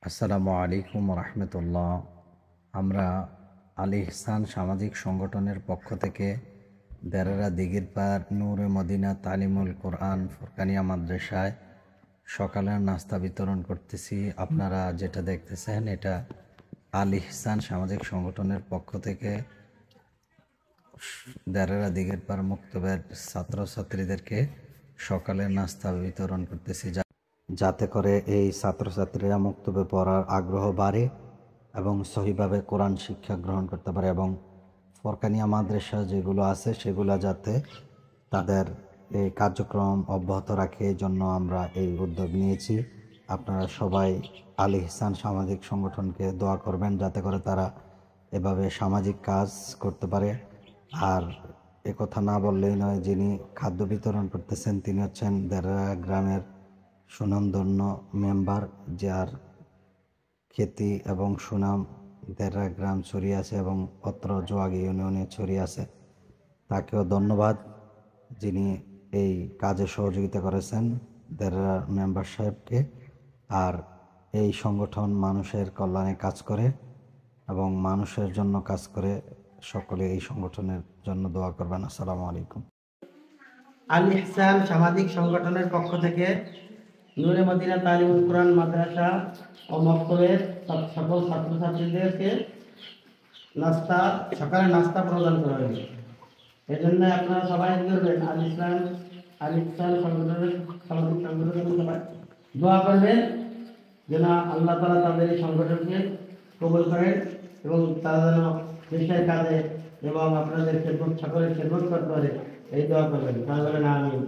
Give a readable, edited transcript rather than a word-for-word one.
আসসালামু আলাইকুম রহমতুল্লাহ। আমরা আল ইহসান সামাজিক সংগঠনের পক্ষ থেকে দেরারা দিঘিরপাড় নূরে মদিনা তালিমুল কোরআন ফুরকানিয়া মাদ্রাসায় সকালের নাস্তা বিতরণ করতেছি। আপনারা যেটা দেখতেছেন এটা আল ইহসান সামাজিক সংগঠনের পক্ষ থেকে দেরারা দিঘিরপাড় মুক্তবের ছাত্রছাত্রীদেরকে সকালের নাস্তা বিতরণ করতেছি, যাতে করে এই ছাত্রছাত্রীরা মুক্তবে পড়ার আগ্রহ বাড়ে এবং সহিভাবে কোরআন শিক্ষা গ্রহণ করতে পারে এবং ফরকানিয়া মাদ্রাসা যেগুলো আছে সেগুলো যাতে তাদের এই কার্যক্রম অব্যাহত রাখে, এই জন্য আমরা এই উদ্যোগ নিয়েছি। আপনারা সবাই আল ইহসান সামাজিক সংগঠনকে দোয়া করবেন যাতে করে তারা এভাবে সামাজিক কাজ করতে পারে। আর একথা না বললেই নয়, যিনি খাদ্য বিতরণ করতেছেন তিনি হচ্ছেন দেরা গ্রামের সুনামধন্য মেম্বার, যার খ্যাতি এবং সুনাম দেরা গ্রাম ছড়িয়ে আছে এবং অত্র জোয়াগি ইউনিয়নে ছড়িয়ে আছে। তাকেও ধন্যবাদ যিনি এই কাজে সহযোগিতা করেছেন দেরা মেম্বার সাহেবকে। আর এই সংগঠন মানুষের কল্যাণে কাজ করে এবং মানুষের জন্য কাজ করে। সকলে এই সংগঠনের জন্য দোয়া করবেন। আসসালামু আলাইকুম। আল ইহসান সামাজিক সংগঠনের পক্ষ থেকে নূরে মদিনা তালিমুল কোরআন মাদ্রাসা ও মক্তবের সকল ছাত্রছাত্রীদেরকে সকালে নাস্তা প্রদান করা হয়েছে। এজন্য আপনারা সবাই করবেন আল ইহসান সংগঠনের সামাজিক সংগঠনের সবাই দোয়া করবেন যেন আল্লাহ তাআলা তাদের এই সংগঠনকে কবুল করেন এবং তারা যেন দেশের কাজে এবং আপনাদের সকলের খেদমত করতে পারে, এই দোয়া করবেন। আমিন।